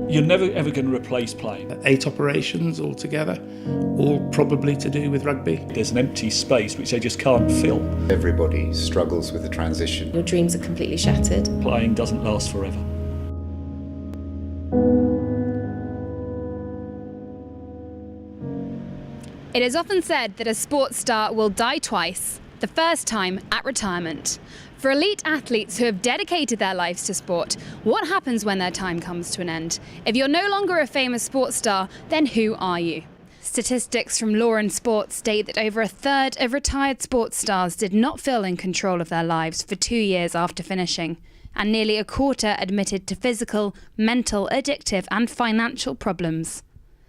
You're never ever going to replace playing. 8 operations altogether, all probably to do with rugby. There's an empty space which they just can't fill. Everybody struggles with the transition. Your dreams are completely shattered. Playing doesn't last forever. It is often said that a sports star will die twice, the first time at retirement. For elite athletes who have dedicated their lives to sport, what happens when their time comes to an end? If you're no longer a famous sports star, then who are you? Statistics from Law and Sport state that over a third of retired sports stars did not feel in control of their lives for 2 years after finishing, and nearly a quarter admitted to physical, mental, addictive and financial problems.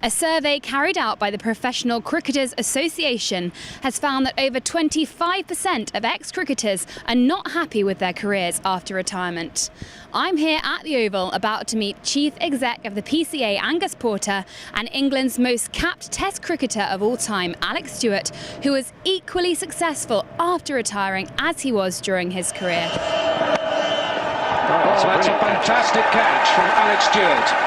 A survey carried out by the Professional Cricketers Association has found that over 25% of ex-cricketers are not happy with their careers after retirement. I'm here at the Oval about to meet Chief Exec of the PCA Angus Porter and England's most capped Test cricketer of all time, Alex Stewart, who was equally successful after retiring as he was during his career. Oh, that's a fantastic catch from Alex Stewart.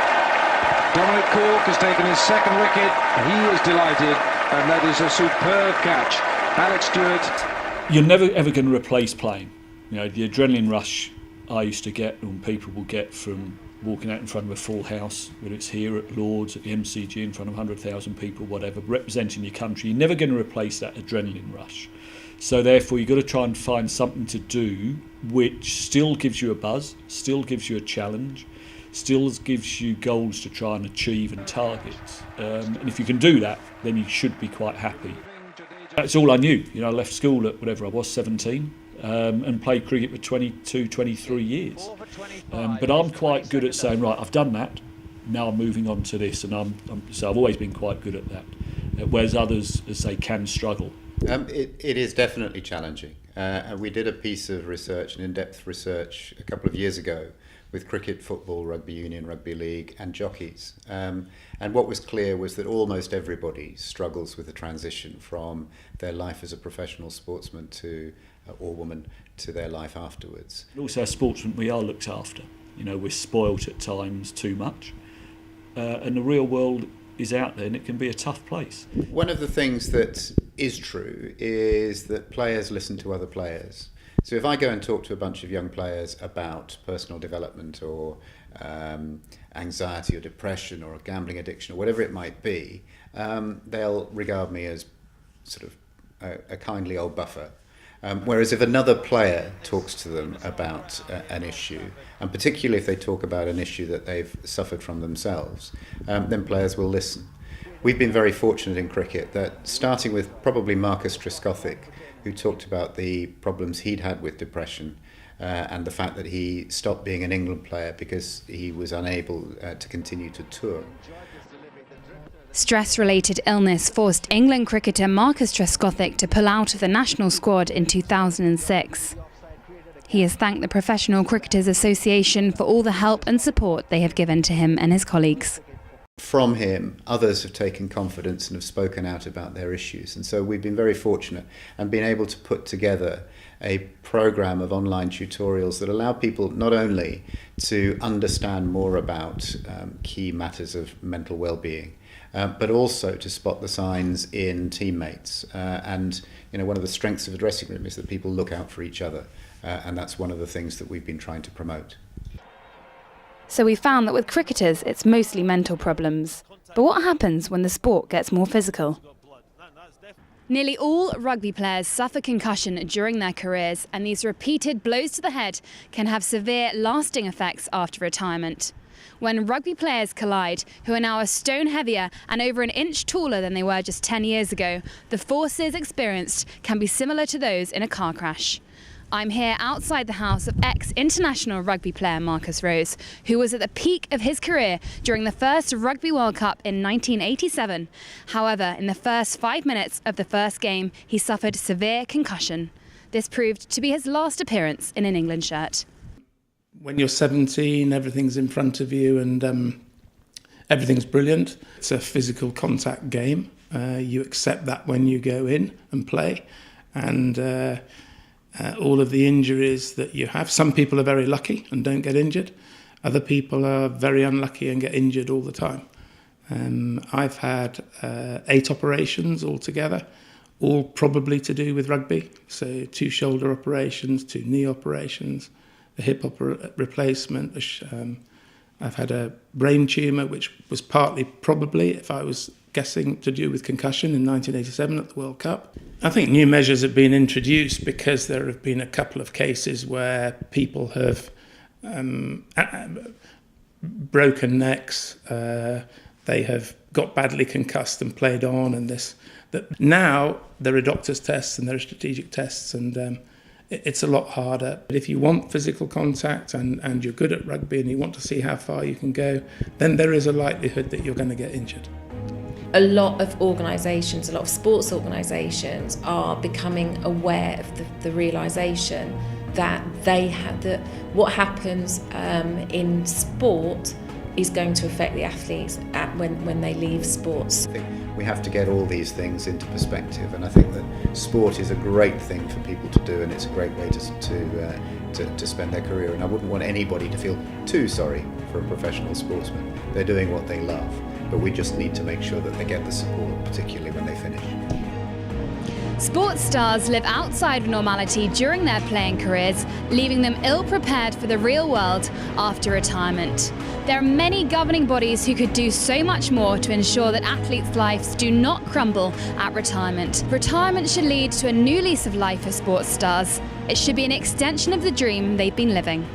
Dominic Cork has taken his second wicket. He is delighted, and that is a superb catch. Alex Stewart. You're never ever going to replace playing. You know, the adrenaline rush I used to get, and people will get from walking out in front of a full house, whether it's here at Lord's, at the MCG, in front of 100,000 people, whatever, representing your country, you're never going to replace that adrenaline rush. So therefore, you've got to try and find something to do which still gives you a buzz, still gives you a challenge, still gives you goals to try and achieve and target. And if you can do that, then you should be quite happy. That's all I knew. You know, I left school at whatever I was, 17, and played cricket for 22, 23 years. But I'm quite good at saying, right, I've done that, now I'm moving on to this. And so I've always been quite good at that. Whereas others, as they can struggle. It is definitely challenging. We did a piece of research, an in-depth research, a couple of years ago with cricket, football, rugby union, rugby league and jockeys. And what was clear was that almost everybody struggles with the transition from their life as a professional sportsman to or woman to their life afterwards. Also, as sportsmen, we are looked after. You know, we're spoilt at times too much. And the real world is out there and it can be a tough place. One of the things that is true is that players listen to other players. So if I go and talk to a bunch of young players about personal development or anxiety or depression or a gambling addiction or whatever it might be, they'll regard me as sort of a kindly old buffer. Whereas if another player talks to them about an issue, and particularly if they talk about an issue that they've suffered from themselves, then players will listen. We've been very fortunate in cricket that, starting with probably Marcus Trescothick, who talked about the problems he'd had with depression and the fact that he stopped being an England player because he was unable to continue to tour. Stress-related illness forced England cricketer Marcus Trescothick to pull out of the national squad in 2006. He has thanked the Professional Cricketers Association for all the help and support they have given to him and his colleagues. From him, others have taken confidence and have spoken out about their issues. And so we've been very fortunate and been able to put together a program of online tutorials that allow people not only to understand more about key matters of mental well-being, but also to spot the signs in teammates. And you know, one of the strengths of a dressing room is that people look out for each other. And that's one of the things that we've been trying to promote. So we found that with cricketers, it's mostly mental problems. But what happens when the sport gets more physical? Nearly all rugby players suffer concussion during their careers, and these repeated blows to the head can have severe, lasting effects after retirement. When rugby players collide, who are now a stone heavier and over an inch taller than they were just 10 years ago, the forces experienced can be similar to those in a car crash. I'm here outside the house of ex-international rugby player Marcus Rose, who was at the peak of his career during the first Rugby World Cup in 1987. However, in the first 5 minutes of the first game, he suffered severe concussion. This proved to be his last appearance in an England shirt. When you're 17, everything's in front of you and everything's brilliant. It's a physical contact game. You accept that when you go in and play. And all of the injuries that you have. Some people are very lucky and don't get injured. Other people are very unlucky and get injured all the time. I've had 8 operations altogether, all probably to do with rugby. So 2 shoulder operations, 2 knee operations, a hip replacement. I've had a brain tumour, which was partly probably, if I was guessing, to do with concussion in 1987 at the World Cup. I think new measures have been introduced because there have been a couple of cases where people have broken necks, they have got badly concussed and played on, and that now there are doctors' tests and there are strategic tests, and it's a lot harder. But if you want physical contact and you're good at rugby and you want to see how far you can go, then there is a likelihood that you're going to get injured. A lot of organisations, a lot of sports organisations are becoming aware of the realisation that what happens in sport is going to affect the athletes when they leave sports. I think we have to get all these things into perspective, and I think that sport is a great thing for people to do, and it's a great way to spend their career. And I wouldn't want anybody to feel too sorry for a professional sportsman. They're doing what they love, but we just need to make sure that they get the support, particularly when they finish. Sports stars live outside of normality during their playing careers, leaving them ill-prepared for the real world after retirement. There are many governing bodies who could do so much more to ensure that athletes' lives do not crumble at retirement. Retirement should lead to a new lease of life for sports stars. It should be an extension of the dream they've been living.